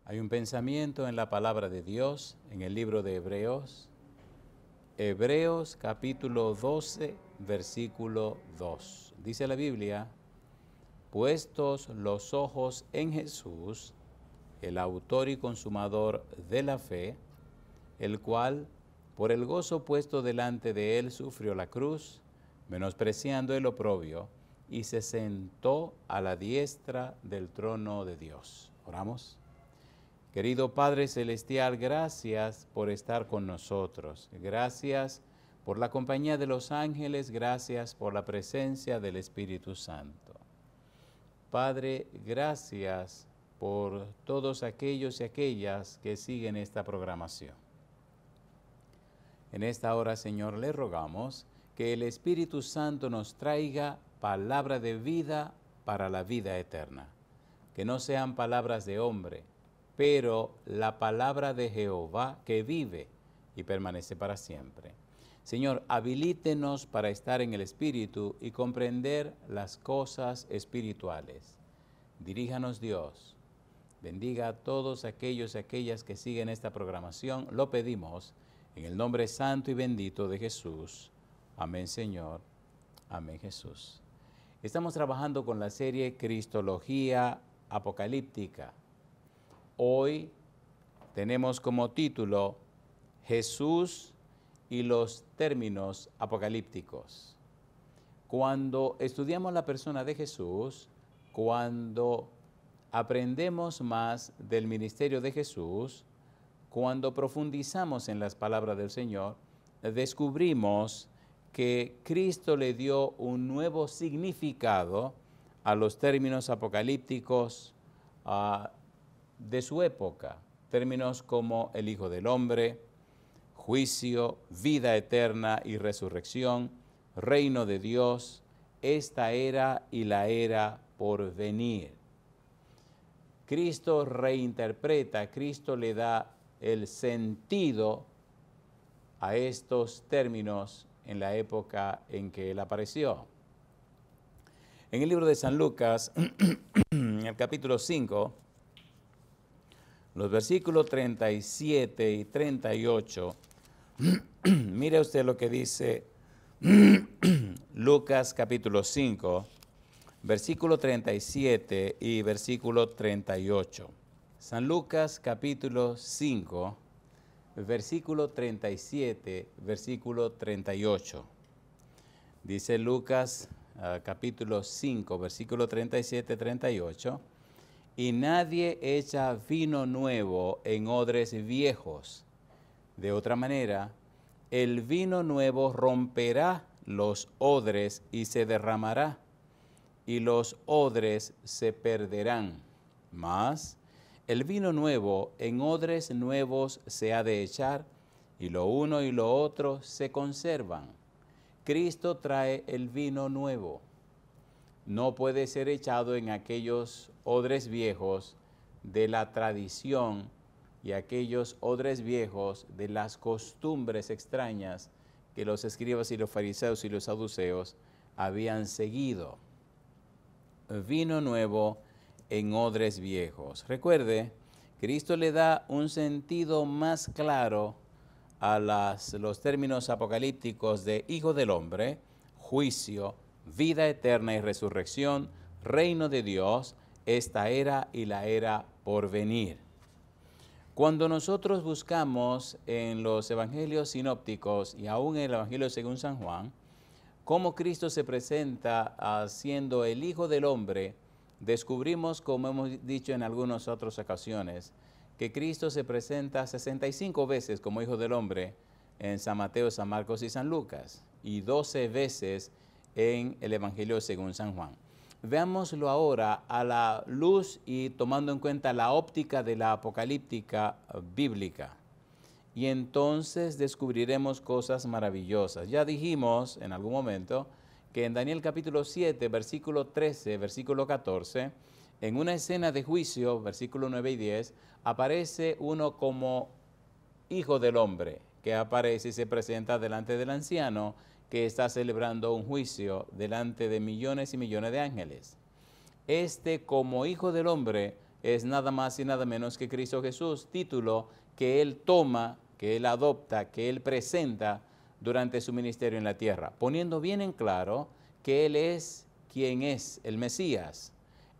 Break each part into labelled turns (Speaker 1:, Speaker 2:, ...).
Speaker 1: Hay un pensamiento en la palabra de Dios en el libro de Hebreos. Hebreos capítulo 12, versículo 2. Dice la Biblia: puestos los ojos en Jesús, el autor y consumador de la fe, el cual, por el gozo puesto delante de él, sufrió la cruz, menospreciando el oprobio, y se sentó a la diestra del trono de Dios. Oramos. Querido Padre Celestial, gracias por estar con nosotros. Gracias por la compañía de los ángeles. Gracias por la presencia del Espíritu Santo. Padre, gracias por todos aquellos y aquellas que siguen esta programación. En esta hora, Señor, le rogamos que el Espíritu Santo nos traiga palabra de vida para la vida eterna. Que no sean palabras de hombre, pero la palabra de Jehová que vive y permanece para siempre. Señor, habilítenos para estar en el Espíritu y comprender las cosas espirituales. Diríjanos, Dios. Bendiga a todos aquellos y aquellas que siguen esta programación. Lo pedimos en el nombre santo y bendito de Jesús. Amén, Señor. Amén, Jesús. Estamos trabajando con la serie Cristología Apocalíptica. Hoy tenemos como título Jesús y los términos apocalípticos. Cuando estudiamos la persona de Jesús, cuando aprendemos más del ministerio de Jesús, cuando profundizamos en las palabras del Señor, descubrimos que Cristo le dio un nuevo significado a los términos apocalípticos de su época. Términos como el Hijo del Hombre, juicio, vida eterna y resurrección, reino de Dios, esta era y la era por venir. Cristo reinterpreta, Cristo le da el sentido a estos términos en la época en que Él apareció. En el libro de San Lucas, en el capítulo 5, los versículos 37 y 38, mire usted lo que dice Lucas capítulo 5, versículo 37 y versículo 38. San Lucas capítulo 5, versículo 37, versículo 38. Dice Lucas capítulo 5, versículo 37, 38. Y nadie echa vino nuevo en odres viejos. De otra manera, el vino nuevo romperá los odres y se derramará, y los odres se perderán. Mas el vino nuevo en odres nuevos se ha de echar, y lo uno y lo otro se conservan. Cristo trae el vino nuevo. No puede ser echado en aquellos odres viejos de la tradición y aquellos odres viejos de las costumbres extrañas que los escribas y los fariseos y los saduceos habían seguido. Vino nuevo en odres viejos. Recuerde, Cristo le da un sentido más claro a los términos apocalípticos de Hijo del Hombre, juicio, vida eterna y resurrección, reino de Dios, esta era y la era por venir. Cuando nosotros buscamos en los evangelios sinópticos y aún en el evangelio según San Juan, cómo Cristo se presenta siendo el Hijo del Hombre, descubrimos, como hemos dicho en algunas otras ocasiones, que Cristo se presenta 65 veces como Hijo del Hombre en San Mateo, San Marcos y San Lucas, y 12 veces en el Evangelio según San Juan. Veámoslo ahora a la luz y tomando en cuenta la óptica de la apocalíptica bíblica. Y entonces descubriremos cosas maravillosas. Ya dijimos en algún momento que en Daniel capítulo 7, versículo 13, versículo 14, en una escena de juicio, versículo 9 y 10, aparece uno como Hijo del Hombre, que aparece y se presenta delante del anciano que está celebrando un juicio delante de millones y millones de ángeles. Este, como Hijo del Hombre, es nada más y nada menos que Cristo Jesús, título que Él toma, que Él adopta, que Él presenta durante su ministerio en la tierra, poniendo bien en claro que Él es quien es el Mesías,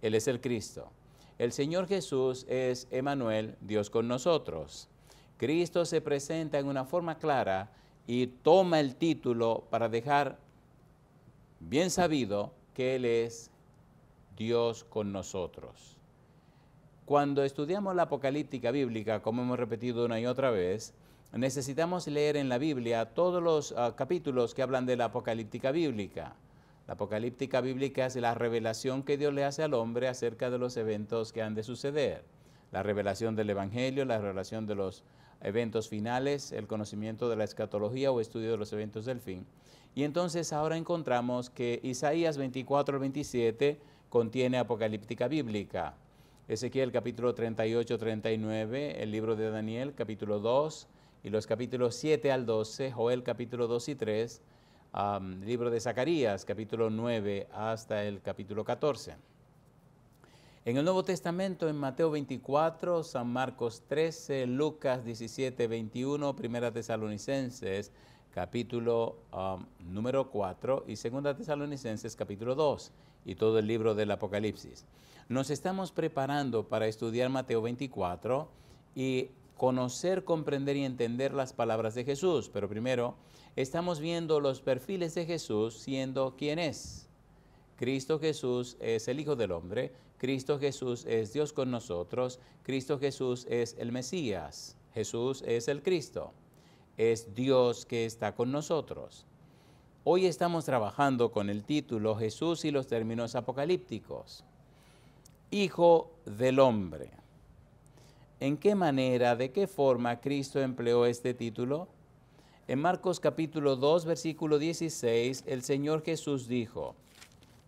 Speaker 1: Él es el Cristo. El Señor Jesús es Emmanuel, Dios con nosotros. Cristo se presenta en una forma clara y toma el título para dejar bien sabido que Él es Dios con nosotros. Cuando estudiamos la apocalíptica bíblica, como hemos repetido una y otra vez, necesitamos leer en la Biblia todos los capítulos que hablan de la apocalíptica bíblica. La apocalíptica bíblica es la revelación que Dios le hace al hombre acerca de los eventos que han de suceder. La revelación del Evangelio, la revelación de los eventos finales, el conocimiento de la escatología o estudio de los eventos del fin. Y entonces ahora encontramos que Isaías 24 al 27 contiene apocalíptica bíblica. Ezequiel capítulo 38, 39, el libro de Daniel capítulo 2 y los capítulos 7 al 12, Joel capítulo 2 y 3, libro de Zacarías capítulo 9 hasta el capítulo 14. En el Nuevo Testamento, en Mateo 24, San Marcos 13, Lucas 17, 21, Primera Tesalonicenses capítulo número 4 y Segunda Tesalonicenses capítulo 2 y todo el libro del Apocalipsis. Nos estamos preparando para estudiar Mateo 24 y conocer, comprender y entender las palabras de Jesús. Pero primero, estamos viendo los perfiles de Jesús siendo quien es. Cristo Jesús es el Hijo del Hombre, Cristo Jesús es Dios con nosotros, Cristo Jesús es el Mesías, Jesús es el Cristo, es Dios que está con nosotros. Hoy estamos trabajando con el título Jesús y los términos apocalípticos. Hijo del Hombre. ¿En qué manera, de qué forma Cristo empleó este título? En Marcos capítulo 2, versículo 16, el Señor Jesús dijo,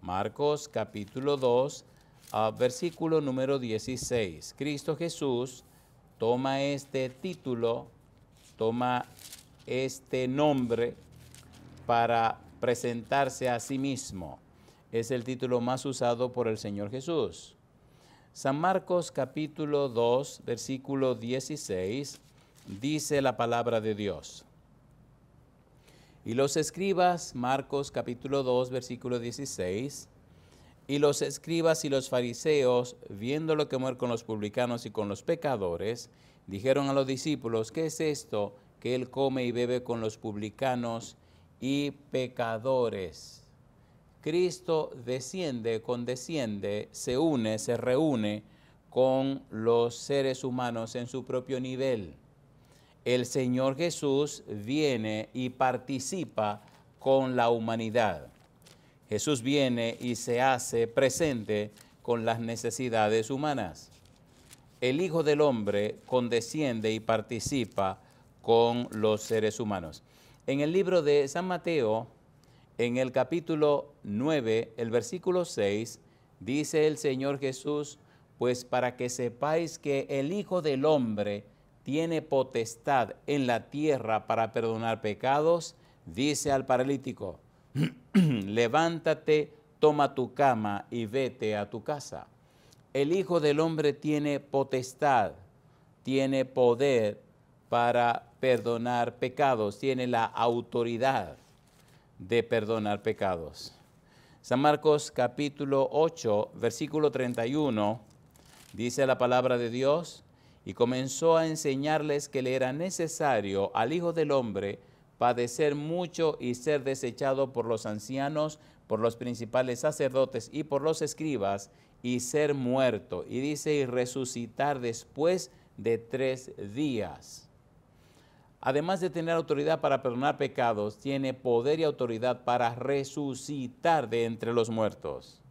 Speaker 1: Marcos capítulo 2, versículo número 16, Cristo Jesús toma este título, toma este nombre para presentarse a sí mismo. Es el título más usado por el Señor Jesús. San Marcos capítulo 2, versículo 16, dice la palabra de Dios. Y los escribas, Marcos capítulo 2, versículo 16, y los escribas y los fariseos, viéndolo comer con los publicanos y con los pecadores, dijeron a los discípulos, ¿qué es esto que él come y bebe con los publicanos y pecadores? Cristo desciende, condesciende, se une, se reúne con los seres humanos en su propio nivel. El Señor Jesús viene y participa con la humanidad. Jesús viene y se hace presente con las necesidades humanas. El Hijo del Hombre condesciende y participa con los seres humanos. En el libro de San Mateo, en el capítulo 9, el versículo 6, dice el Señor Jesús, pues para que sepáis que el Hijo del Hombre tiene potestad en la tierra para perdonar pecados, dice al paralítico, levántate, toma tu cama y vete a tu casa. El Hijo del Hombre tiene potestad, tiene poder para perdonar pecados, tiene la autoridad de perdonar pecados. San Marcos capítulo 8, versículo 31, dice la palabra de Dios, y comenzó a enseñarles que le era necesario al Hijo del Hombre padecer mucho y ser desechado por los ancianos, por los principales sacerdotes y por los escribas, y ser muerto. Y dice, y resucitar después de 3 días. Además de tener autoridad para perdonar pecados, tiene poder y autoridad para resucitar de entre los muertos.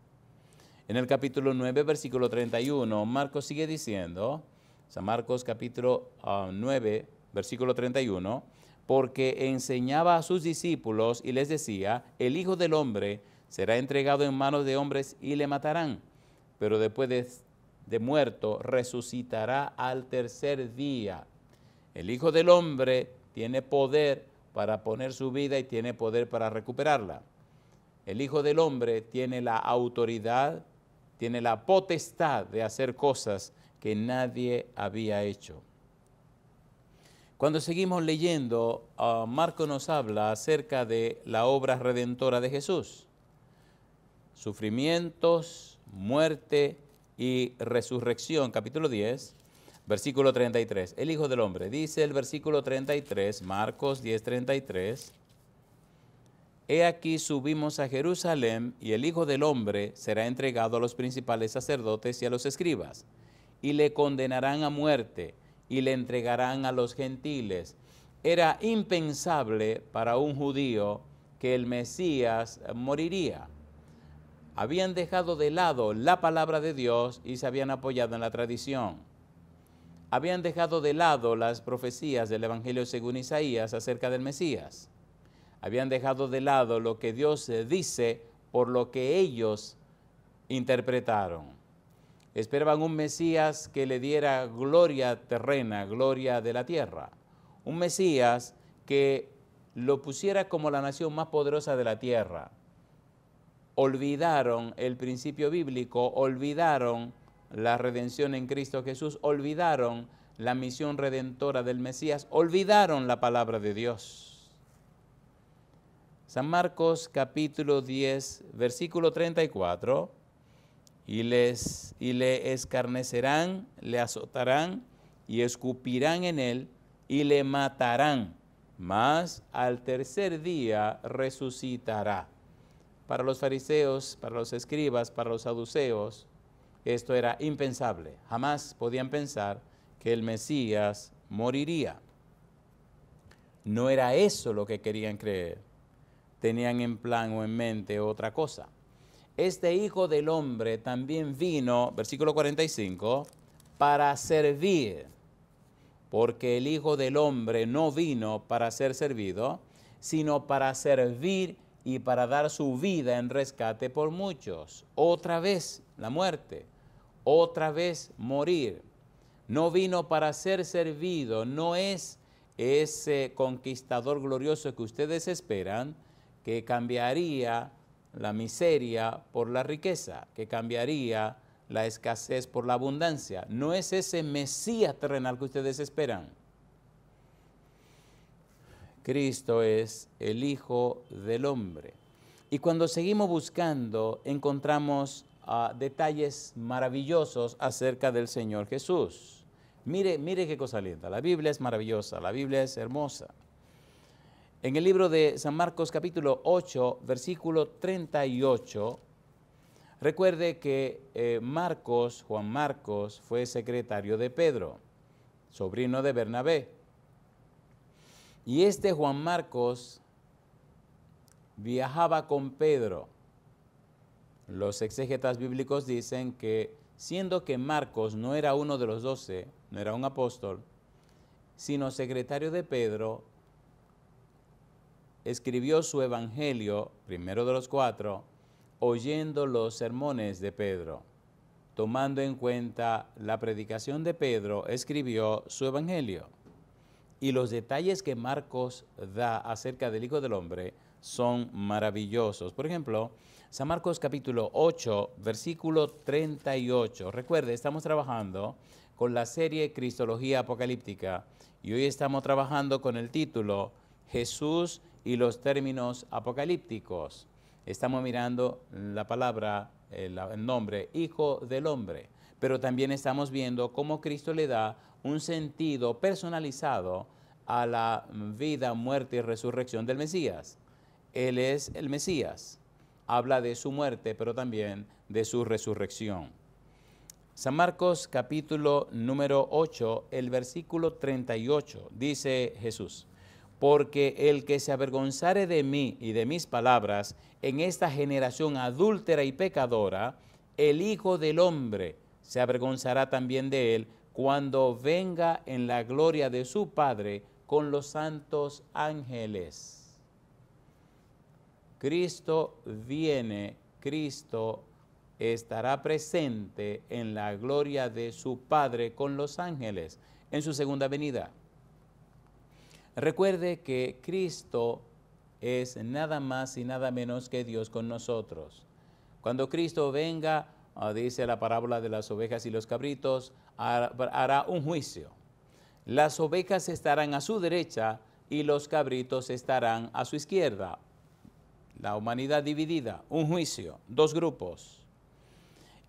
Speaker 1: En el capítulo 9, versículo 31, Marcos sigue diciendo, San Marcos capítulo 9, versículo 31, porque enseñaba a sus discípulos y les decía, el Hijo del Hombre será entregado en manos de hombres y le matarán, pero después de muerto resucitará al 3er día. El Hijo del Hombre tiene poder para poner su vida y tiene poder para recuperarla. El Hijo del Hombre tiene la autoridad tiene la potestad de hacer cosas que nadie había hecho. Cuando seguimos leyendo, Marcos nos habla acerca de la obra redentora de Jesús. Sufrimientos, muerte y resurrección, capítulo 10, versículo 33. El Hijo del Hombre, dice el versículo 33, Marcos 10:33. He aquí subimos a Jerusalén, y el Hijo del Hombre será entregado a los principales sacerdotes y a los escribas, y le condenarán a muerte, y le entregarán a los gentiles. Era impensable para un judío que el Mesías moriría. Habían dejado de lado la palabra de Dios y se habían apoyado en la tradición. Habían dejado de lado las profecías del Evangelio según Isaías acerca del Mesías. Habían dejado de lado lo que Dios dice por lo que ellos interpretaron. Esperaban un Mesías que le diera gloria terrena, gloria de la tierra. Un Mesías que lo pusiera como la nación más poderosa de la tierra. Olvidaron el principio bíblico, olvidaron la redención en Cristo Jesús, olvidaron la misión redentora del Mesías, olvidaron la palabra de Dios. San Marcos capítulo 10, versículo 34, y le escarnecerán, le azotarán y escupirán en él y le matarán, mas al tercer día resucitará. Para los fariseos, para los escribas, para los saduceos, esto era impensable. Jamás podían pensar que el Mesías moriría. No era eso lo que querían creer. Tenían en plan o en mente otra cosa. Este Hijo del Hombre también vino, versículo 45, para servir, porque el Hijo del Hombre no vino para ser servido, sino para servir y para dar su vida en rescate por muchos. Otra vez la muerte, otra vez morir. No vino para ser servido, no es ese conquistador glorioso que ustedes esperan, que cambiaría la miseria por la riqueza, que cambiaría la escasez por la abundancia. No es ese Mesías terrenal que ustedes esperan. Cristo es el Hijo del Hombre. Y cuando seguimos buscando, encontramos detalles maravillosos acerca del Señor Jesús. Mire qué cosa linda. La Biblia es maravillosa, la Biblia es hermosa. En el libro de San Marcos capítulo 8, versículo 38, recuerde que Juan Marcos, fue secretario de Pedro, sobrino de Bernabé. Y este Juan Marcos viajaba con Pedro. Los exégetas bíblicos dicen que, siendo que Marcos no era uno de los 12, no era un apóstol, sino secretario de Pedro, escribió su evangelio, primero de los 4, oyendo los sermones de Pedro. Tomando en cuenta la predicación de Pedro, escribió su evangelio. Y los detalles que Marcos da acerca del Hijo del Hombre son maravillosos. Por ejemplo, San Marcos capítulo 8, versículo 38. Recuerde, estamos trabajando con la serie Cristología Apocalíptica y hoy estamos trabajando con el título Jesús y los términos apocalípticos. Estamos mirando la palabra, el nombre Hijo del Hombre, pero también estamos viendo cómo Cristo le da un sentido personalizado a la vida, muerte y resurrección del Mesías. Él es el Mesías. Habla de su muerte, pero también de su resurrección. San Marcos capítulo número 8, el versículo 38, dice Jesús: porque el que se avergonzare de mí y de mis palabras en esta generación adúltera y pecadora, el Hijo del Hombre se avergonzará también de él cuando venga en la gloria de su Padre con los santos ángeles. Cristo viene, Cristo estará presente en la gloria de su Padre con los ángeles en su segunda venida. Recuerde que Cristo es nada más y nada menos que Dios con nosotros. Cuando Cristo venga dice la parábola de las ovejas y los cabritos, hará un juicio. Las ovejas estarán a su derecha y los cabritos estarán a su izquierda. La humanidad dividida, un juicio, dos grupos.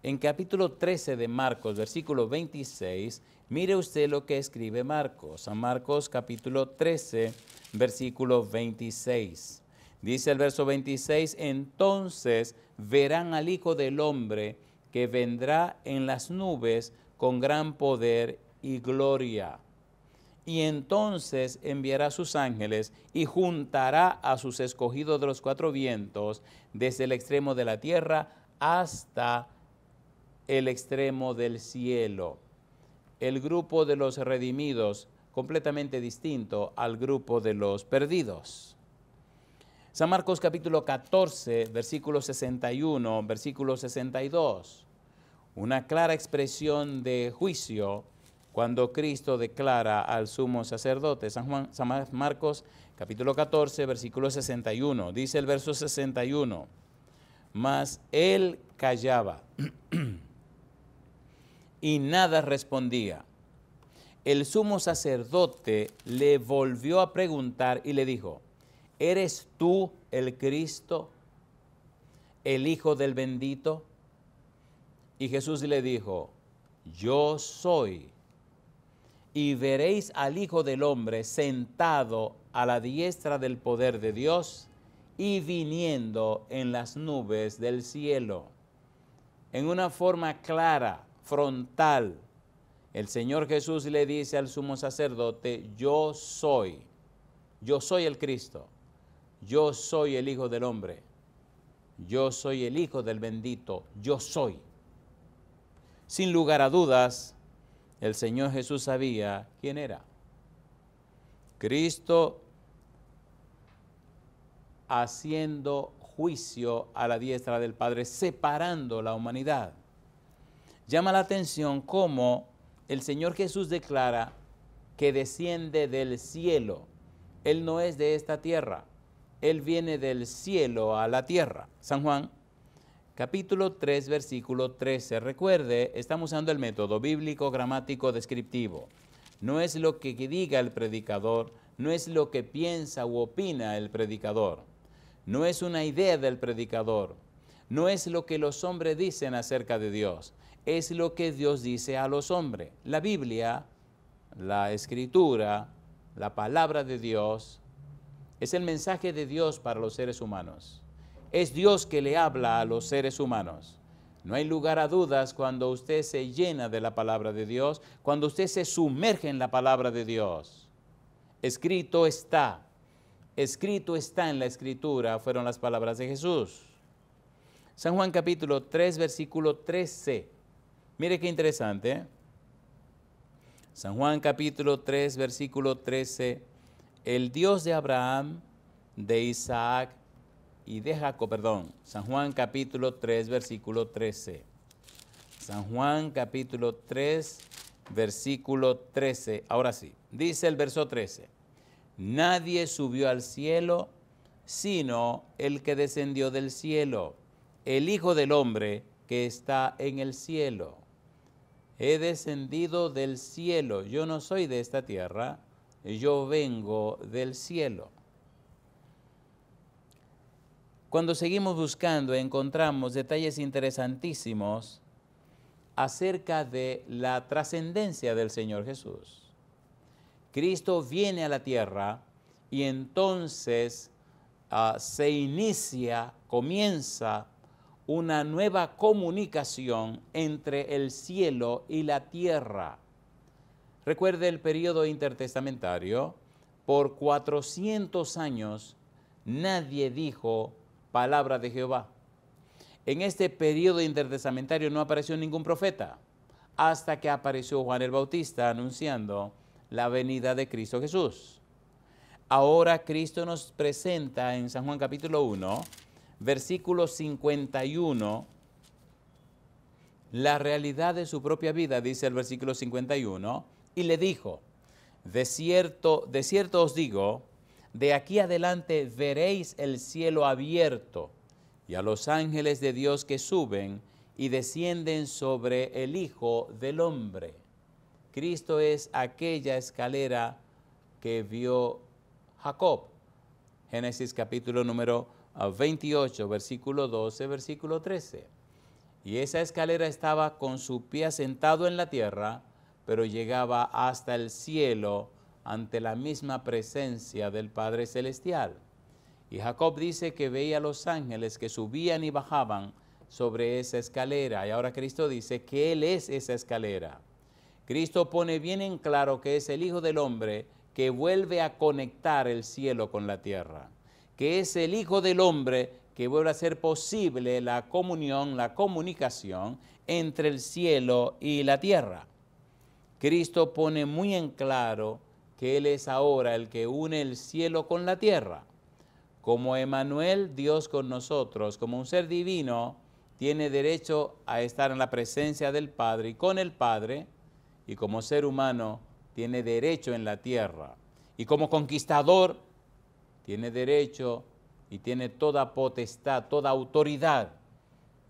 Speaker 1: En capítulo 13 de Marcos, versículo 26, mire usted lo que escribe Marcos. San Marcos capítulo 13, versículo 26. Dice el verso 26, entonces verán al Hijo del Hombre que vendrá en las nubes con gran poder y gloria. Y entonces enviará a sus ángeles y juntará a sus escogidos de los cuatro vientos desde el extremo de la tierra hasta el extremo del cielo. El grupo de los redimidos, completamente distinto al grupo de los perdidos. San Marcos capítulo 14, versículo 61, versículo 62. Una clara expresión de juicio cuando Cristo declara al sumo sacerdote. San Marcos capítulo 14, versículo 61. Dice el verso 61. Mas él callaba y nada respondía. El sumo sacerdote le volvió a preguntar y le dijo, ¿eres tú el Cristo, el Hijo del bendito? Y Jesús le dijo, yo soy. Y veréis al Hijo del Hombre sentado a la diestra del poder de Dios y viniendo en las nubes del cielo. En una forma clara, frontal, el Señor Jesús le dice al sumo sacerdote, yo soy el Cristo, yo soy el Hijo del Hombre, yo soy el Hijo del bendito, yo soy. Sin lugar a dudas, el Señor Jesús sabía quién era. Cristo haciendo juicio a la diestra del Padre, separando la humanidad. Llama la atención cómo el Señor Jesús declara que desciende del cielo. Él no es de esta tierra, Él viene del cielo a la tierra. San Juan, capítulo 3, versículo 13. Recuerde, estamos usando el método bíblico, gramático, descriptivo. No es lo que diga el predicador, no es lo que piensa u opina el predicador. No es una idea del predicador, no es lo que los hombres dicen acerca de Dios. Es lo que Dios dice a los hombres. La Biblia, la Escritura, la palabra de Dios, es el mensaje de Dios para los seres humanos. Es Dios que le habla a los seres humanos. No hay lugar a dudas cuando usted se llena de la palabra de Dios, cuando usted se sumerge en la palabra de Dios. Escrito está en la Escritura, fueron las palabras de Jesús. San Juan capítulo 3, versículo 13. Mire qué interesante. San Juan capítulo 3, versículo 13. El Dios de Abraham, de Isaac y de Jacob, San Juan capítulo 3, versículo 13. San Juan capítulo 3, versículo 13. Ahora sí, dice el verso 13. Nadie subió al cielo, sino el que descendió del cielo, el Hijo del Hombre que está en el cielo. He descendido del cielo, yo no soy de esta tierra, yo vengo del cielo. Cuando seguimos buscando, encontramos detalles interesantísimos acerca de la trascendencia del Señor Jesús. Cristo viene a la tierra y entonces comienza una nueva comunicación entre el cielo y la tierra. Recuerde el periodo intertestamentario, por 400 años nadie dijo palabra de Jehová. En este periodo intertestamentario no apareció ningún profeta, hasta que apareció Juan el Bautista anunciando la venida de Cristo Jesús. Ahora Cristo nos presenta en San Juan capítulo 1, versículo 51, la realidad de su propia vida, dice el versículo 51, y le dijo, de cierto os digo, de aquí adelante veréis el cielo abierto y a los ángeles de Dios que suben y descienden sobre el Hijo del Hombre. Cristo es aquella escalera que vio Jacob. Génesis capítulo número 28, versículo 12, versículo 13. Y esa escalera estaba con su pie sentado en la tierra, pero llegaba hasta el cielo ante la misma presencia del Padre Celestial. Y Jacob dice que veía a los ángeles que subían y bajaban sobre esa escalera. Y ahora Cristo dice que Él es esa escalera. Cristo pone bien en claro que es el Hijo del Hombre que vuelve a conectar el cielo con la tierra, que es el Hijo del Hombre que vuelve a hacer posible la comunión, la comunicación entre el cielo y la tierra. Cristo pone muy en claro que Él es ahora el que une el cielo con la tierra. Como Emmanuel, Dios con nosotros, como un ser divino, tiene derecho a estar en la presencia del Padre y con el Padre, y como ser humano tiene derecho en la tierra. Y como conquistador tiene derecho y tiene toda potestad, toda autoridad,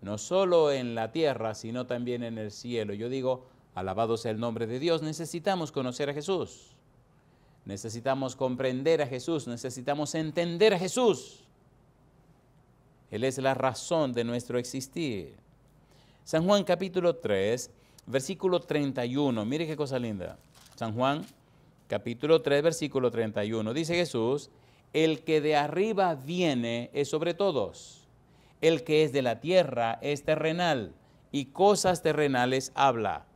Speaker 1: no solo en la tierra, sino también en el cielo. Yo digo, alabado sea el nombre de Dios. Necesitamos conocer a Jesús. Necesitamos comprender a Jesús. Necesitamos entender a Jesús. Él es la razón de nuestro existir. San Juan capítulo 3, versículo 31. Mire qué cosa linda. San Juan capítulo 3, versículo 31. Dice Jesús, el que de arriba viene es sobre todos. El que es de la tierra es terrenal y cosas terrenales habla.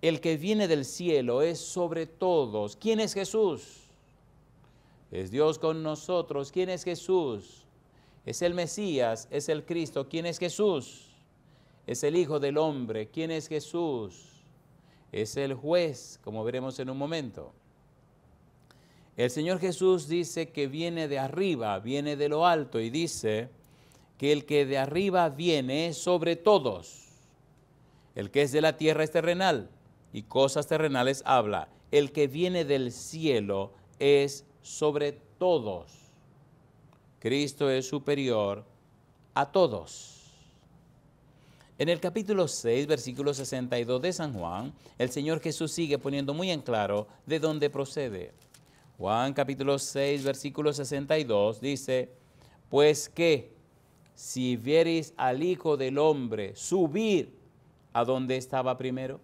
Speaker 1: El que viene del cielo es sobre todos. ¿Quién es Jesús? Es Dios con nosotros. ¿Quién es Jesús? Es el Mesías, es el Cristo. ¿Quién es Jesús? Es el Hijo del Hombre. ¿Quién es Jesús? Es el juez, como veremos en un momento. El Señor Jesús dice que viene de arriba, viene de lo alto, y dice que el que de arriba viene es sobre todos. El que es de la tierra es terrenal, y cosas terrenales habla. El que viene del cielo es sobre todos. Cristo es superior a todos. En el capítulo 6, versículo 62 de San Juan, el Señor Jesús sigue poniendo muy en claro de dónde procede. Juan capítulo 6, versículo 62 dice, pues que si viereis al Hijo del Hombre subir a donde estaba primero.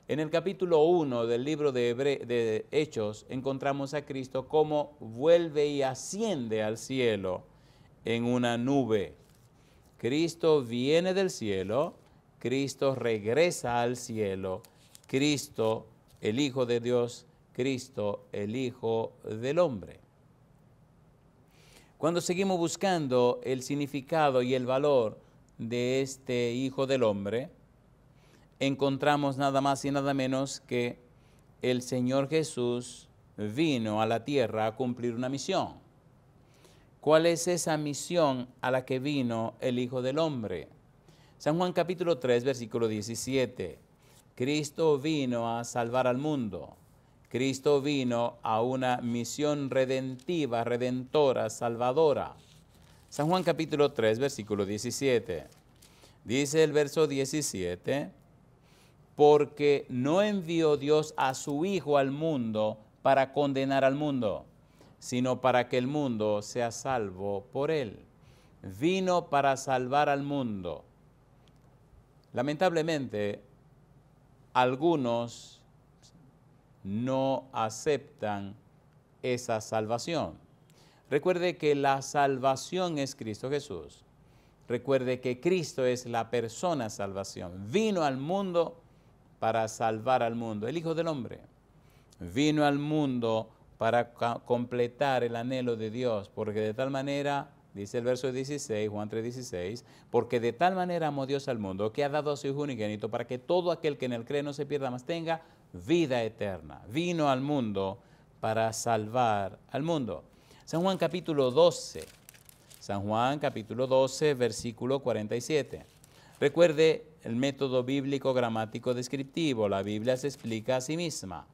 Speaker 1: En el capítulo 1 del libro de Hechos encontramos a Cristo como vuelve y asciende al cielo en una nube. Cristo viene del cielo, Cristo regresa al cielo, Cristo, el Hijo de Dios, Cristo, el Hijo del Hombre. Cuando seguimos buscando el significado y el valor de este Hijo del Hombre, encontramos nada más y nada menos que el Señor Jesús vino a la tierra a cumplir una misión. ¿Cuál es esa misión a la que vino el Hijo del Hombre? San Juan capítulo 3, versículo 17. Cristo vino a salvar al mundo. Cristo vino a una misión redentiva, redentora, salvadora. San Juan capítulo 3, versículo 17. Dice el verso 17, porque no envió Dios a su Hijo al mundo para condenar al mundo, sino para que el mundo sea salvo por él. Vino para salvar al mundo. Lamentablemente, algunos no aceptan esa salvación. Recuerde que la salvación es Cristo Jesús. Recuerde que Cristo es la persona salvación. Vino al mundo para salvar al mundo. El Hijo del Hombre vino al mundo para completar el anhelo de Dios, porque de tal manera, dice el verso 16, Juan 3:16, porque de tal manera amó Dios al mundo que ha dado a su Hijo unigénito para que todo aquel que en él cree no se pierda, mas tenga vida eterna. Vino al mundo para salvar al mundo. San Juan capítulo 12, San Juan capítulo 12, versículo 47. Recuerde el método bíblico gramático descriptivo. La Biblia se explica a sí misma.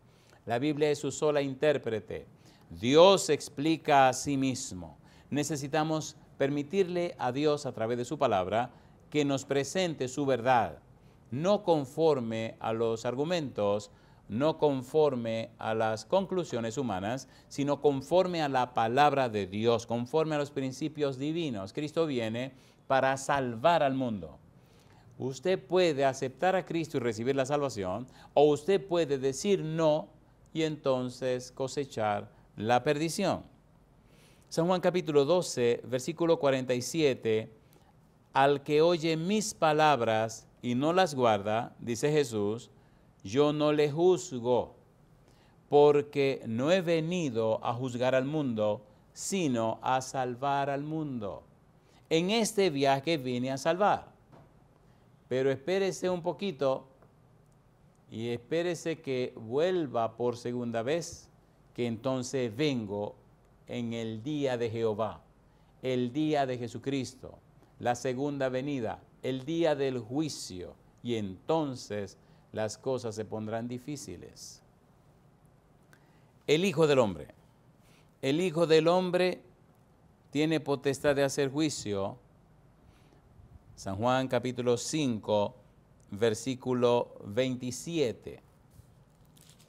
Speaker 1: La Biblia es su sola intérprete. Dios se explica a sí mismo. Necesitamos permitirle a Dios a través de su palabra que nos presente su verdad, no conforme a los argumentos, no conforme a las conclusiones humanas, sino conforme a la palabra de Dios, conforme a los principios divinos. Cristo viene para salvar al mundo. Usted puede aceptar a Cristo y recibir la salvación, o usted puede decir no y entonces cosechar la perdición. San Juan capítulo 12, versículo 47, al que oye mis palabras y no las guarda, dice Jesús, yo no le juzgo, porque no he venido a juzgar al mundo, sino a salvar al mundo. En este viaje vine a salvar. Pero espérese un poquito y espérese que vuelva por segunda vez, que entonces vengo en el día de Jehová, el día de Jesucristo, la segunda venida, el día del juicio, y entonces las cosas se pondrán difíciles. El Hijo del Hombre. El Hijo del Hombre tiene potestad de hacer juicio. San Juan capítulo 5, versículo 27.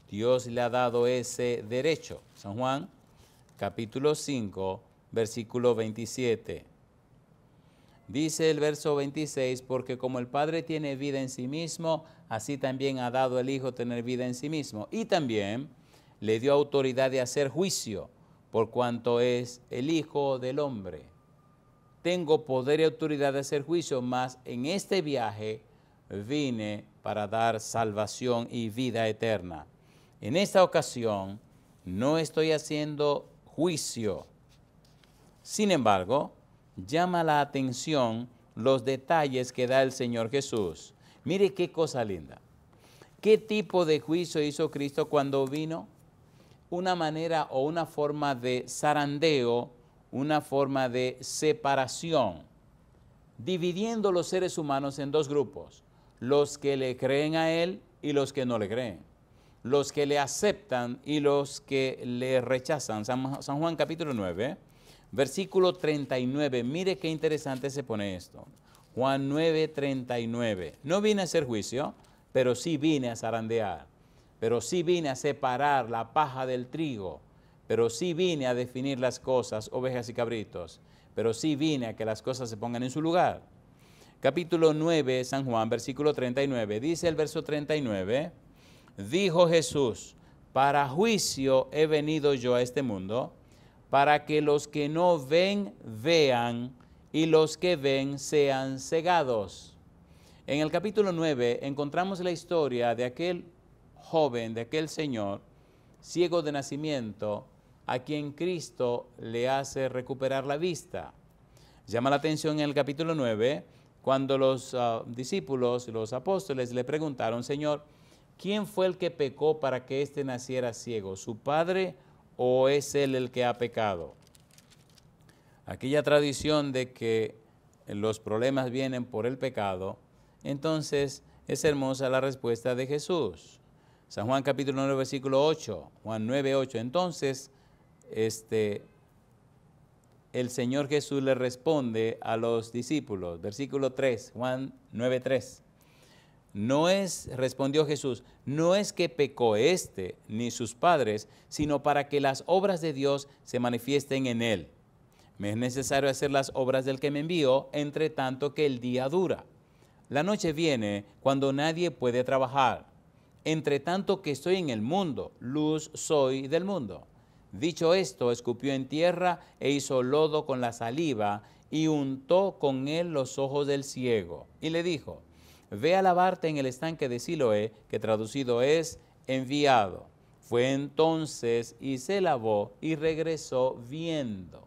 Speaker 1: Dios le ha dado ese derecho. San Juan capítulo 5, versículo 27. Dice el verso 26, porque como el Padre tiene vida en sí mismo, así también ha dado el Hijo tener vida en sí mismo. Y también le dio autoridad de hacer juicio, por cuanto es el Hijo del Hombre. Tengo poder y autoridad de hacer juicio, mas en este viaje vine para dar salvación y vida eterna. En esta ocasión no estoy haciendo juicio. Sin embargo, llama la atención los detalles que da el Señor Jesús. Mire qué cosa linda. ¿Qué tipo de juicio hizo Cristo cuando vino? Una manera o una forma de zarandeo, una forma de separación, dividiendo los seres humanos en dos grupos, los que le creen a Él y los que no le creen, los que le aceptan y los que le rechazan. San Juan capítulo 9, versículo 39, mire qué interesante se pone esto. Juan 9, 39, no vine a hacer juicio, pero sí vine a zarandear, pero sí vine a separar la paja del trigo, pero sí vine a definir las cosas, ovejas y cabritos, pero sí vine a que las cosas se pongan en su lugar. Capítulo 9, San Juan, versículo 39, dice el verso 39, dijo Jesús, para juicio he venido yo a este mundo, para que los que no ven, vean, y los que ven sean cegados. En el capítulo 9 encontramos la historia de aquel joven, de aquel señor, ciego de nacimiento, a quien Cristo le hace recuperar la vista. Llama la atención en el capítulo 9, cuando los discípulos, los apóstoles le preguntaron, Señor, ¿quién fue el que pecó para que éste naciera ciego? ¿Su padre o es él el que ha pecado? Aquella tradición de que los problemas vienen por el pecado, entonces es hermosa la respuesta de Jesús. San Juan capítulo 9, versículo 8, Juan 9, 8. Entonces, el Señor Jesús le responde a los discípulos, versículo 3, Juan 9, 3. Respondió Jesús, no es que pecó ni sus padres, sino para que las obras de Dios se manifiesten en él. Me es necesario hacer las obras del que me envió, entre tanto que el día dura. La noche viene cuando nadie puede trabajar. Entre tanto que estoy en el mundo, luz soy del mundo. Dicho esto, escupió en tierra e hizo lodo con la saliva y untó con él los ojos del ciego. Y le dijo, ve a lavarte en el estanque de Siloé, que traducido es enviado. Fue entonces y se lavó y regresó viendo.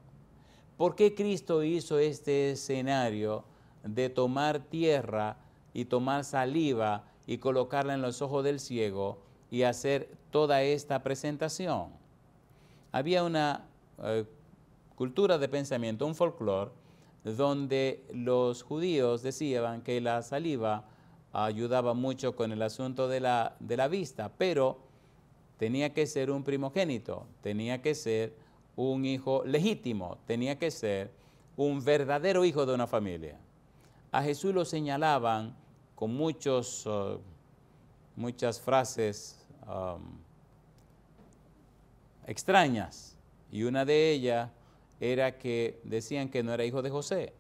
Speaker 1: ¿Por qué Cristo hizo este escenario de tomar tierra y tomar saliva y colocarla en los ojos del ciego y hacer toda esta presentación? Había una cultura de pensamiento, un folclore, donde los judíos decían que la saliva ayudaba mucho con el asunto de la vista, pero tenía que ser un primogénito, tenía que ser un hijo legítimo, tenía que ser un verdadero hijo de una familia. A Jesús lo señalaban con muchas frases extrañas, y una de ellas era que decían que no era hijo de José.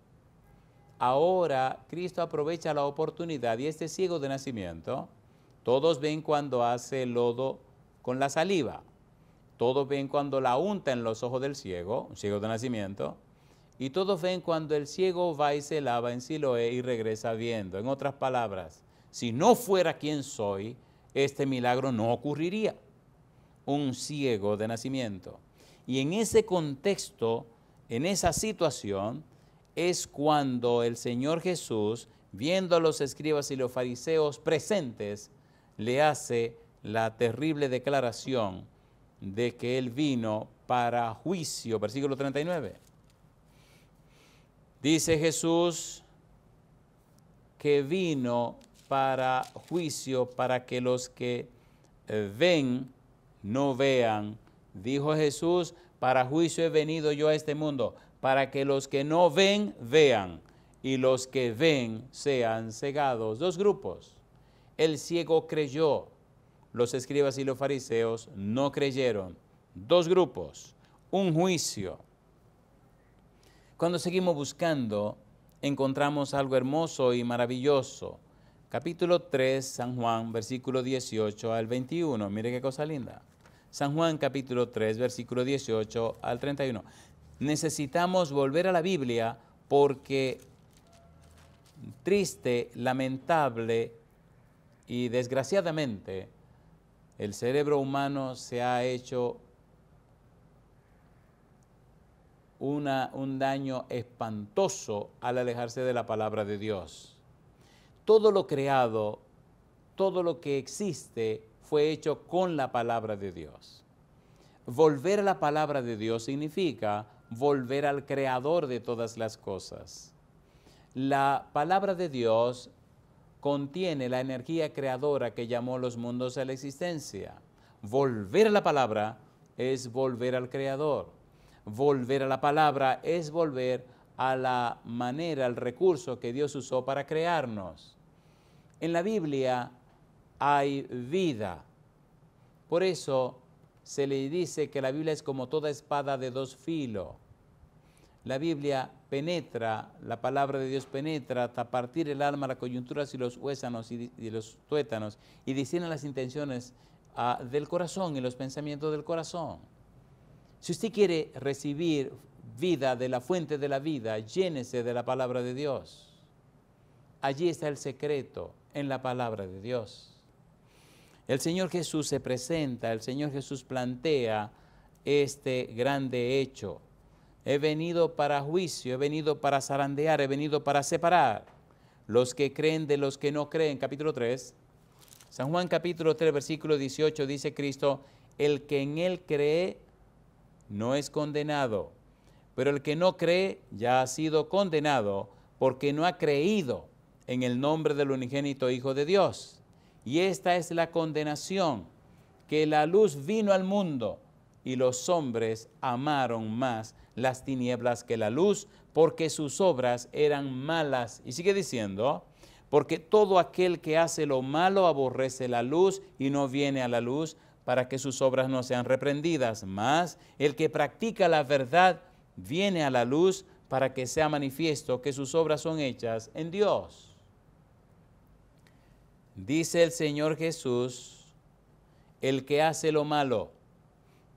Speaker 1: Ahora Cristo aprovecha la oportunidad y este ciego de nacimiento, todos ven cuando hace lodo con la saliva, todos ven cuando la unta en los ojos del ciego, un ciego de nacimiento, y todos ven cuando el ciego va y se lava en Siloé y regresa viendo. En otras palabras, si no fuera quien soy, este milagro no ocurriría. Un ciego de nacimiento. Y en ese contexto, en esa situación, es cuando el Señor Jesús, viendo a los escribas y los fariseos presentes, le hace la terrible declaración de que Él vino para juicio. Versículo 39. Dice Jesús que vino para juicio, para que los que ven no vean. Dijo Jesús, para juicio he venido yo a este mundo, para que los que no ven, vean, y los que ven sean cegados. Dos grupos. El ciego creyó, los escribas y los fariseos no creyeron. Dos grupos, un juicio. Cuando seguimos buscando, encontramos algo hermoso y maravilloso. Capítulo 3, San Juan, versículo 18 al 21. Mire qué cosa linda. San Juan, capítulo 3, versículo 18 al 31. Necesitamos volver a la Biblia porque triste, lamentable y desgraciadamente el cerebro humano se ha hecho un daño espantoso al alejarse de la palabra de Dios. Todo lo creado, todo lo que existe fue hecho con la palabra de Dios. Volver a la palabra de Dios significa volver al creador de todas las cosas. La palabra de Dios contiene la energía creadora que llamó los mundos a la existencia. Volver a la palabra es volver al creador. Volver a la palabra es volver a la manera, al recurso que Dios usó para crearnos. En la Biblia hay vida. Por eso se le dice que la Biblia es como toda espada de dos filos. La Biblia penetra, la palabra de Dios penetra hasta partir el alma, las coyunturas y los huesanos y los tuétanos y discierne las intenciones del corazón y los pensamientos del corazón. Si usted quiere recibir vida de la fuente de la vida, llénese de la palabra de Dios. Allí está el secreto, en la palabra de Dios. El Señor Jesús se presenta, el Señor Jesús plantea este grande hecho. He venido para juicio, he venido para zarandear, he venido para separar los que creen de los que no creen. Capítulo 3, San Juan capítulo 3, versículo 18, dice Cristo, el que en Él cree no es condenado, pero el que no cree ya ha sido condenado porque no ha creído en el nombre del unigénito Hijo de Dios. Y esta es la condenación, que la luz vino al mundo y los hombres amaron más las tinieblas que la luz, porque sus obras eran malas. Y sigue diciendo, porque todo aquel que hace lo malo aborrece la luz y no viene a la luz para que sus obras no sean reprendidas. Mas el que practica la verdad viene a la luz para que sea manifiesto que sus obras son hechas en Dios. Dice el Señor Jesús, el que hace lo malo.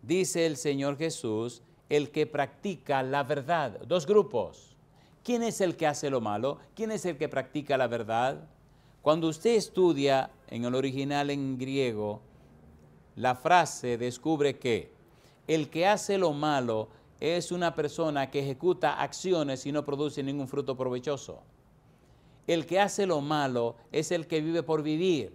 Speaker 1: Dice el Señor Jesús, el que practica la verdad. Dos grupos. ¿Quién es el que hace lo malo? ¿Quién es el que practica la verdad? Cuando usted estudia en el original en griego, la frase descubre que el que hace lo malo es una persona que ejecuta acciones y no produce ningún fruto provechoso. El que hace lo malo es el que vive por vivir.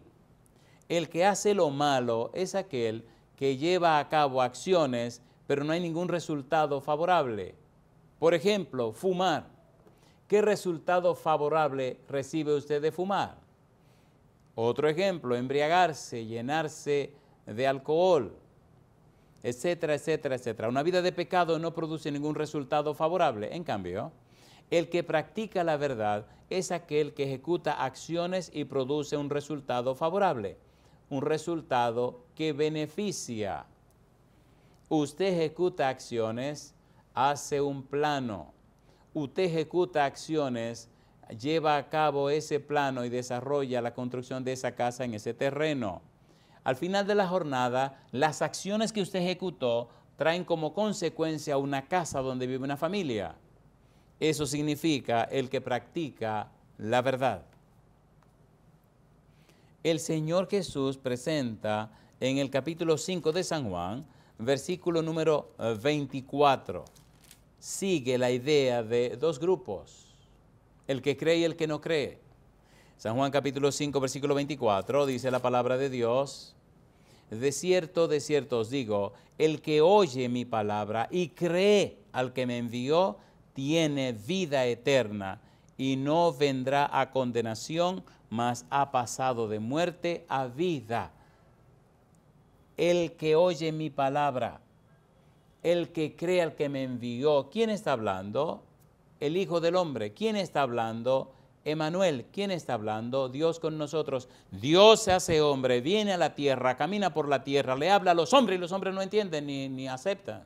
Speaker 1: El que hace lo malo es aquel que lleva a cabo acciones, pero no hay ningún resultado favorable. Por ejemplo, fumar. ¿Qué resultado favorable recibe usted de fumar? Otro ejemplo, embriagarse, llenarse de alcohol, etcétera, etcétera, etcétera. Una vida de pecado no produce ningún resultado favorable. En cambio, El que practica la verdad es aquel que ejecuta acciones y produce un resultado favorable, un resultado que beneficia. Usted ejecuta acciones, hace un plano. Usted ejecuta acciones, lleva a cabo ese plano y desarrolla la construcción de esa casa en ese terreno. Al final de la jornada, las acciones que usted ejecutó traen como consecuencia una casa donde vive una familia. Eso significa el que practica la verdad. El Señor Jesús presenta en el capítulo 5 de San Juan, versículo número 24, sigue la idea de dos grupos, el que cree y el que no cree. San Juan capítulo 5, versículo 24, dice la palabra de Dios: de cierto os digo, el que oye mi palabra y cree al que me envió, tiene vida eterna y no vendrá a condenación, mas ha pasado de muerte a vida. El que oye mi palabra, el que cree al que me envió. ¿Quién está hablando? El Hijo del Hombre. ¿Quién está hablando? Emmanuel. ¿Quién está hablando? Dios con nosotros. Dios se hace hombre, viene a la tierra, camina por la tierra, le habla a los hombres y los hombres no entienden ni aceptan.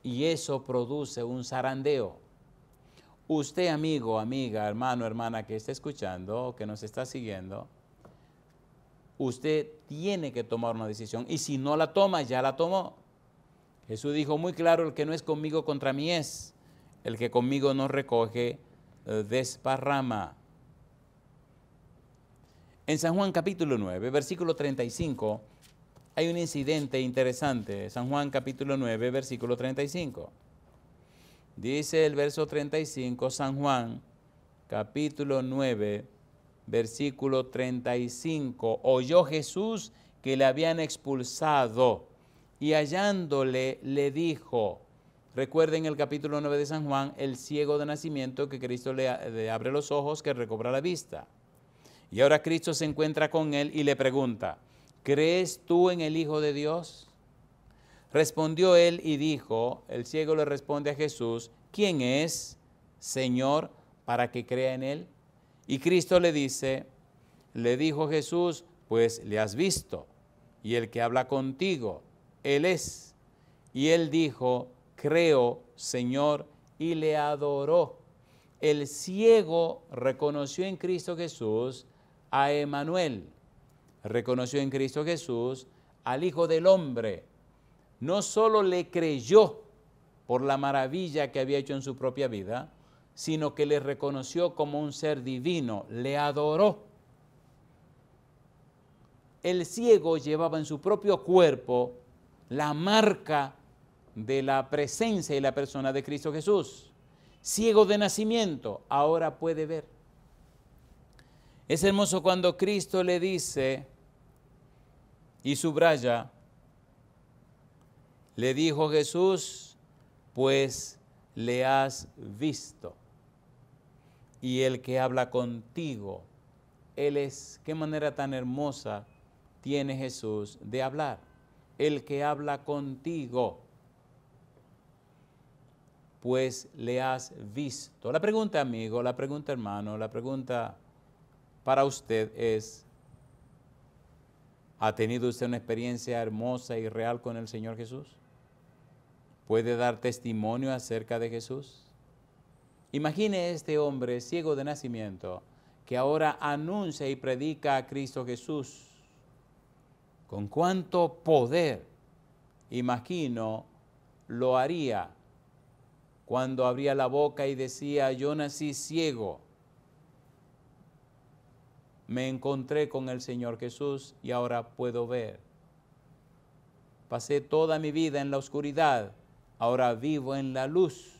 Speaker 1: Y eso produce un zarandeo. Usted, amigo, amiga, hermano, hermana que está escuchando o que nos está siguiendo, usted tiene que tomar una decisión. Y si no la toma, ya la tomó. Jesús dijo muy claro: el que no es conmigo, contra mí es. El que conmigo no recoge, desparrama. En San Juan capítulo 9, versículo 35, hay un incidente interesante. San Juan capítulo 9, versículo 35. Dice el verso 35, San Juan capítulo 9, versículo 35. Oyó Jesús que le habían expulsado y hallándole le dijo. Recuerden el capítulo 9 de San Juan, el ciego de nacimiento que Cristo le abre los ojos, que recobra la vista. Y ahora Cristo se encuentra con él y le pregunta: ¿crees tú en el Hijo de Dios? Respondió él y dijo, el ciego le responde a Jesús: ¿quién es, Señor, para que crea en él? Y Cristo le dijo Jesús: pues le has visto, y el que habla contigo, él es. Y él dijo: creo, Señor, y le adoró. El ciego reconoció en Cristo Jesús a Emmanuel, reconoció en Cristo Jesús al Hijo del Hombre. No solo le creyó por la maravilla que había hecho en su propia vida, sino que le reconoció como un ser divino, le adoró. El ciego llevaba en su propio cuerpo la marca de la presencia y la persona de Cristo Jesús. Ciego de nacimiento, ahora puede ver. Es hermoso cuando Cristo le dice y subraya: le dijo Jesús, pues le has visto, y el que habla contigo, él es. Qué manera tan hermosa tiene Jesús de hablar. El que habla contigo, pues le has visto. La pregunta, amigo, la pregunta, hermano, la pregunta para usted es: ¿ha tenido usted una experiencia hermosa y real con el Señor Jesús? ¿Puede dar testimonio acerca de Jesús? Imagine este hombre ciego de nacimiento que ahora anuncia y predica a Cristo Jesús. ¿Con cuánto poder, imagino, lo haría cuando abría la boca y decía: yo nací ciego, me encontré con el Señor Jesús y ahora puedo ver? Pasé toda mi vida en la oscuridad, ahora vivo en la luz.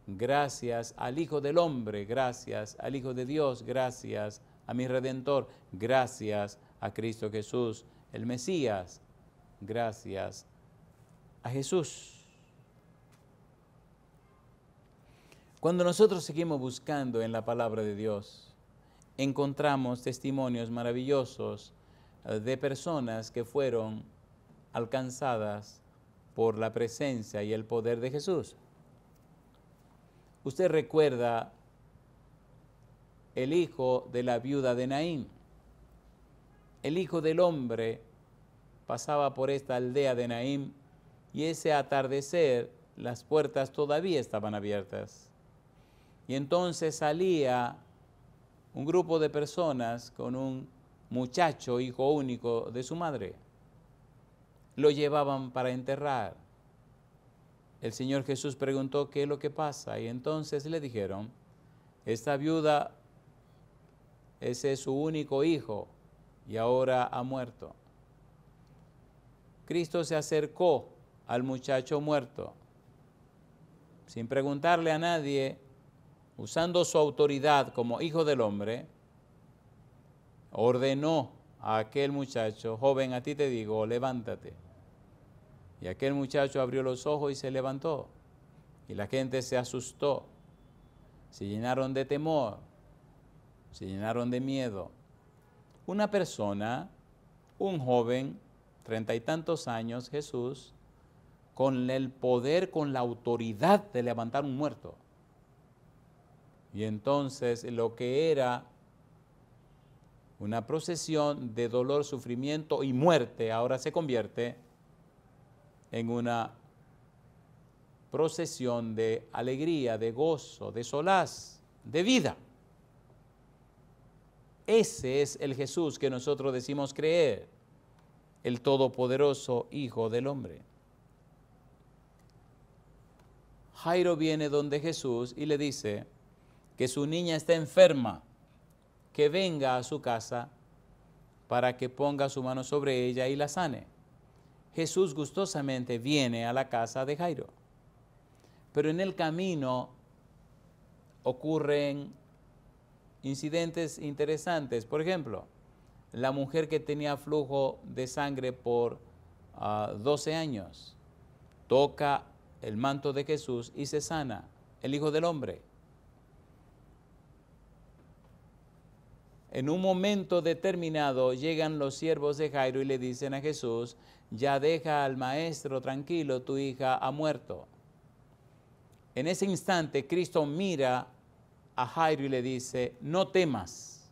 Speaker 1: Gracias al Hijo del Hombre, gracias al Hijo de Dios, gracias a mi Redentor, gracias a Cristo Jesús, el Mesías, gracias a Jesús. Cuando nosotros seguimos buscando en la palabra de Dios, encontramos testimonios maravillosos de personas que fueron alcanzadas por la presencia y el poder de Jesús. Usted recuerda el hijo de la viuda de Naín. El Hijo del Hombre pasaba por esta aldea de Naín y ese atardecer las puertas todavía estaban abiertas. Y entonces salía un grupo de personas con un muchacho, hijo único de su madre. Lo llevaban para enterrar. El Señor Jesús preguntó qué es lo que pasa y entonces le dijeron, esta viuda, ese es su único hijo y ahora ha muerto. Cristo se acercó al muchacho muerto, sin preguntarle a nadie, usando su autoridad como Hijo del Hombre, ordenó a aquel muchacho, joven, a ti te digo, levántate. Y aquel muchacho abrió los ojos y se levantó. Y la gente se asustó, se llenaron de temor, se llenaron de miedo. Una persona, un joven, 30 y tantos años, Jesús, con el poder, con la autoridad de levantar un muerto. Y entonces lo que era una procesión de dolor, sufrimiento y muerte, ahora se convierte en una procesión de alegría, de gozo, de solaz, de vida. Ese es el Jesús que nosotros decimos creer, el todopoderoso Hijo del Hombre. Jairo viene donde Jesús y le dice que su niña está enferma, que venga a su casa para que ponga su mano sobre ella y la sane. Jesús gustosamente viene a la casa de Jairo, pero en el camino ocurren incidentes interesantes. Por ejemplo, la mujer que tenía flujo de sangre por 12 años toca el manto de Jesús y se sana, el Hijo del Hombre. En un momento determinado llegan los siervos de Jairo y le dicen a Jesús, ya deja al maestro tranquilo, tu hija ha muerto. En ese instante Cristo mira a Jairo y le dice, no temas,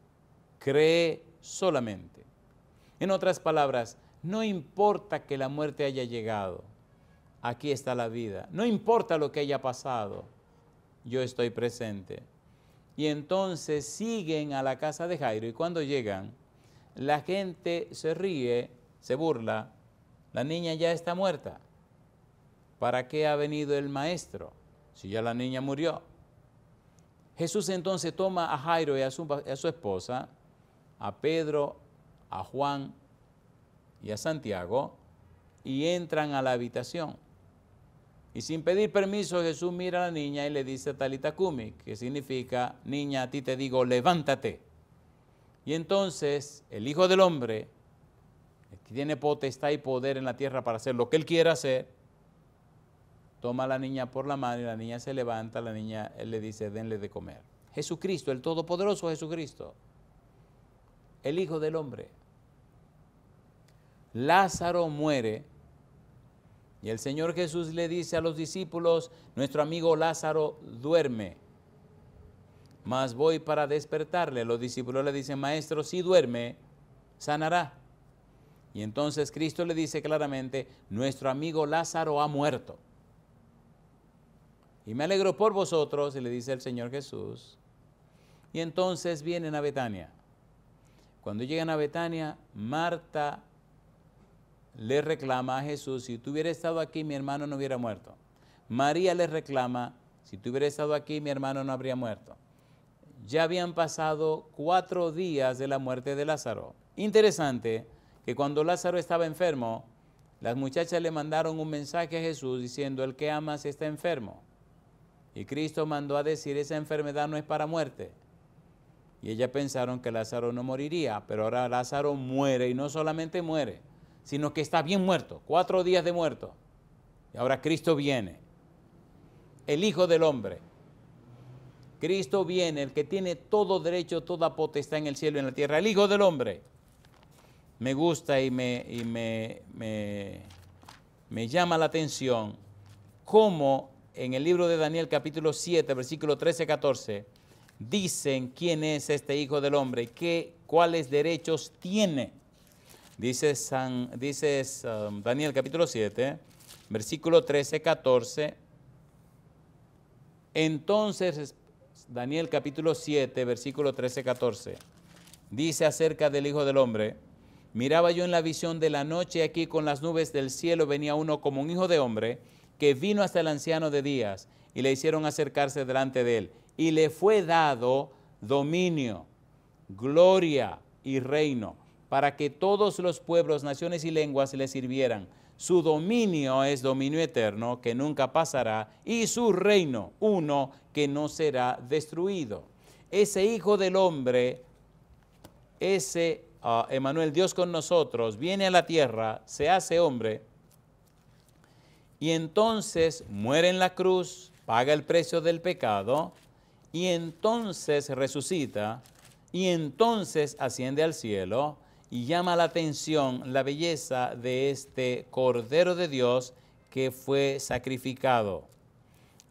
Speaker 1: cree solamente. En otras palabras, no importa que la muerte haya llegado, aquí está la vida. No importa lo que haya pasado, yo estoy presente. Y entonces siguen a la casa de Jairo y cuando llegan, la gente se ríe, se burla, la niña ya está muerta. ¿Para qué ha venido el maestro si ya la niña murió? Jesús entonces toma a Jairo y a su esposa, a Pedro, a Juan y a Santiago y entran a la habitación. Y sin pedir permiso, Jesús mira a la niña y le dice Talita Cumi, que significa, niña, a ti te digo, levántate. Y entonces el Hijo del Hombre, que tiene potestad y poder en la tierra para hacer lo que Él quiera hacer, toma a la niña por la mano y la niña se levanta, la niña, Él le dice, denle de comer. Jesucristo, el Todopoderoso Jesucristo, el Hijo del Hombre. Lázaro muere. Y el Señor Jesús le dice a los discípulos, nuestro amigo Lázaro duerme, mas voy para despertarle. Los discípulos le dicen, maestro, si duerme, sanará. Y entonces Cristo le dice claramente, nuestro amigo Lázaro ha muerto. Y me alegro por vosotros, le dice el Señor Jesús. Y entonces vienen a Betania. Cuando llegan a Betania, Marta le reclama a Jesús, si tú hubieras estado aquí, mi hermano no hubiera muerto. María le reclama, si tú hubieras estado aquí, mi hermano no habría muerto. Ya habían pasado 4 días de la muerte de Lázaro. Interesante que cuando Lázaro estaba enfermo, las muchachas le mandaron un mensaje a Jesús diciendo, el que amas está enfermo. Y Cristo mandó a decir, esa enfermedad no es para muerte. Y ellas pensaron que Lázaro no moriría, pero ahora Lázaro muere y no solamente muere, sino que está bien muerto, 4 días de muerto. Y ahora Cristo viene, el Hijo del Hombre. Cristo viene, el que tiene todo derecho, toda potestad en el cielo y en la tierra, el Hijo del Hombre. Me gusta y me me llama la atención cómo en el libro de Daniel capítulo 7, versículo 13-14, dicen quién es este Hijo del Hombre, cuáles derechos tiene. Dice Daniel capítulo 7, versículo 13-14. Entonces, Daniel capítulo 7, versículo 13-14, dice acerca del Hijo del Hombre: miraba yo en la visión de la noche, aquí con las nubes del cielo venía uno como un hijo de hombre, que vino hasta el anciano de días, y le hicieron acercarse delante de él, y le fue dado dominio, gloria y reino, para que todos los pueblos, naciones y lenguas le sirvieran. Su dominio es dominio eterno, que nunca pasará, y su reino, uno que no será destruido. Ese Hijo del Hombre, ese Emmanuel, Dios con nosotros, viene a la tierra, se hace hombre, y entonces muere en la cruz, paga el precio del pecado, y entonces resucita, y entonces asciende al cielo, y llama la atención la belleza de este Cordero de Dios que fue sacrificado,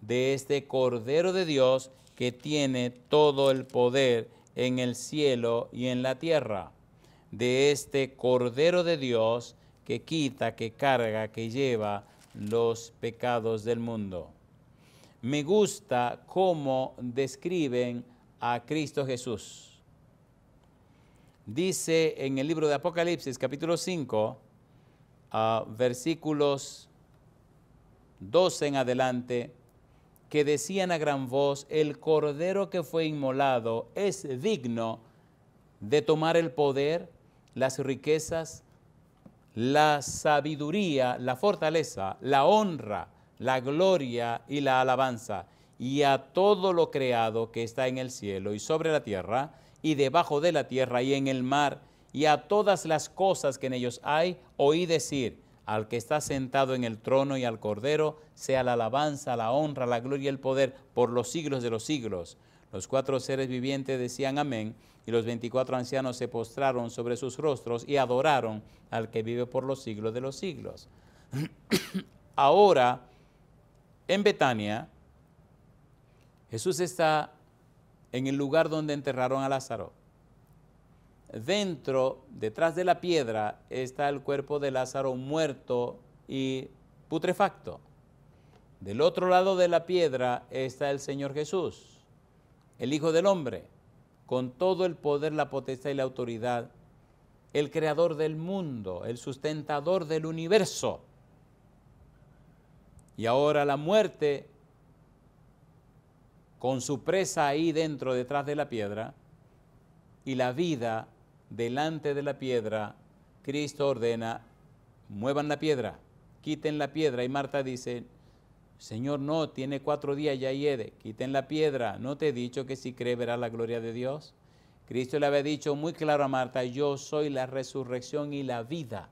Speaker 1: de este Cordero de Dios que tiene todo el poder en el cielo y en la tierra, de este Cordero de Dios que quita, que carga, que lleva los pecados del mundo. Me gusta cómo describen a Cristo Jesús. Dice en el libro de Apocalipsis, capítulo 5, versículos 12 en adelante, que decían a gran voz: el Cordero que fue inmolado es digno de tomar el poder, las riquezas, la sabiduría, la fortaleza, la honra, la gloria y la alabanza, y a todo lo creado que está en el cielo y sobre la tierra, y debajo de la tierra y en el mar, y a todas las cosas que en ellos hay, oí decir: al que está sentado en el trono y al Cordero, sea la alabanza, la honra, la gloria y el poder por los siglos de los siglos. Los 4 seres vivientes decían amén, y los 24 ancianos se postraron sobre sus rostros y adoraron al que vive por los siglos de los siglos. Ahora, en Betania, Jesús está en el lugar donde enterraron a Lázaro. Detrás de la piedra, está el cuerpo de Lázaro muerto y putrefacto. Del otro lado de la piedra está el Señor Jesús, el Hijo del Hombre, con todo el poder, la potestad y la autoridad, el creador del mundo, el sustentador del universo. Y ahora la muerte, con su presa ahí dentro, detrás de la piedra, y la vida delante de la piedra, Cristo ordena: muevan la piedra, quiten la piedra. Y Marta dice: Señor, no, tiene 4 días, ya hiede, quiten la piedra. ¿No te he dicho que si cree verá la gloria de Dios? Cristo le había dicho muy claro a Marta: yo soy la resurrección y la vida.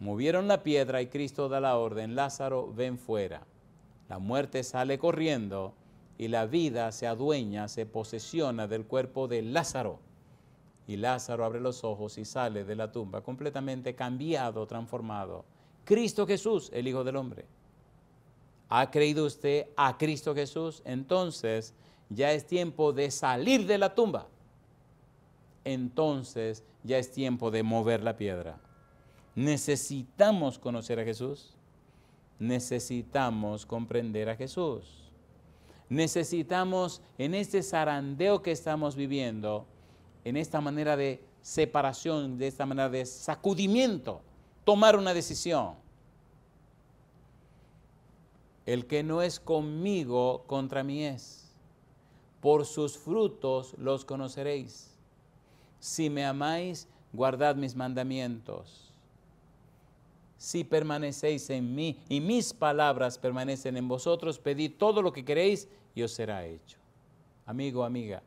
Speaker 1: Movieron la piedra y Cristo da la orden: Lázaro, ven fuera. La muerte sale corriendo y la vida se adueña, se posesiona del cuerpo de Lázaro. Y Lázaro abre los ojos y sale de la tumba completamente cambiado, transformado. Cristo Jesús, el Hijo del Hombre. ¿Ha creído usted a Cristo Jesús? Entonces ya es tiempo de salir de la tumba. Entonces ya es tiempo de mover la piedra. Necesitamos conocer a Jesús. Necesitamos comprender a Jesús. Necesitamos, en este zarandeo que estamos viviendo, en esta manera de separación, de esta manera de sacudimiento, tomar una decisión. El que no es conmigo, contra mí es. Por sus frutos los conoceréis. Si me amáis, guardad mis mandamientos. Si permanecéis en mí y mis palabras permanecen en vosotros, pedid todo lo que queréis y os será hecho. Amigo, amiga,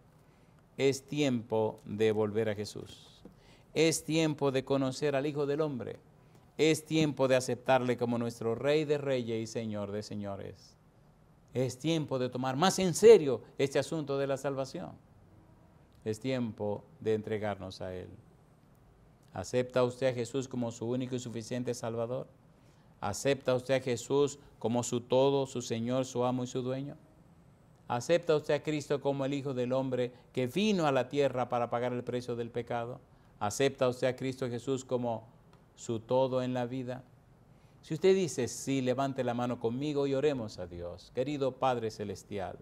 Speaker 1: es tiempo de volver a Jesús. Es tiempo de conocer al Hijo del Hombre. Es tiempo de aceptarle como nuestro Rey de Reyes y Señor de Señores. Es tiempo de tomar más en serio este asunto de la salvación. Es tiempo de entregarnos a Él. ¿Acepta usted a Jesús como su único y suficiente Salvador? ¿Acepta usted a Jesús como su todo, su Señor, su amo y su dueño? ¿Acepta usted a Cristo como el Hijo del Hombre que vino a la tierra para pagar el precio del pecado? ¿Acepta usted a Cristo Jesús como su todo en la vida? Si usted dice sí, levante la mano conmigo y oremos a Dios. Querido Padre Celestial,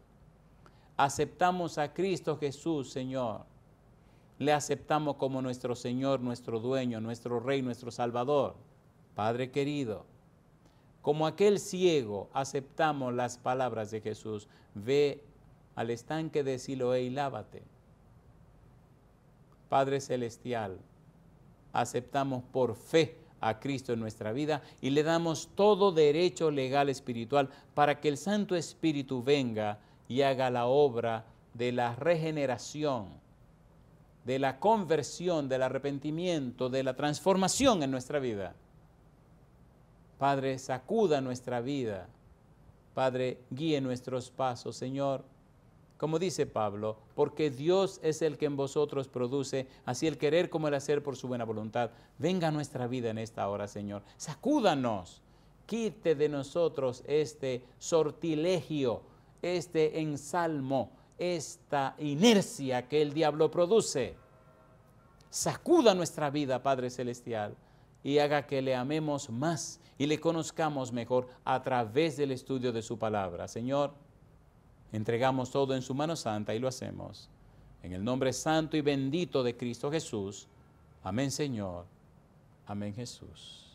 Speaker 1: aceptamos a Cristo Jesús, Señor. Le aceptamos como nuestro Señor, nuestro dueño, nuestro Rey, nuestro Salvador. Padre querido, como aquel ciego aceptamos las palabras de Jesús. Ve al estanque de Siloé y lávate. Padre Celestial, aceptamos por fe a Cristo en nuestra vida y le damos todo derecho legal espiritual para que el Santo Espíritu venga y haga la obra de la regeneración, de la conversión, del arrepentimiento, de la transformación en nuestra vida. Padre, sacuda nuestra vida. Padre, guíe nuestros pasos, Señor. Como dice Pablo, porque Dios es el que en vosotros produce, así el querer como el hacer por su buena voluntad. Venga a nuestra vida en esta hora, Señor. Sacúdanos. Quite de nosotros este sortilegio, este ensalmo, esta inercia que el diablo produce. Sacuda nuestra vida, Padre Celestial, y haga que le amemos más y le conozcamos mejor a través del estudio de su palabra. Señor, entregamos todo en su mano santa y lo hacemos en el nombre santo y bendito de Cristo Jesús. Amén, Señor. Amén, Jesús.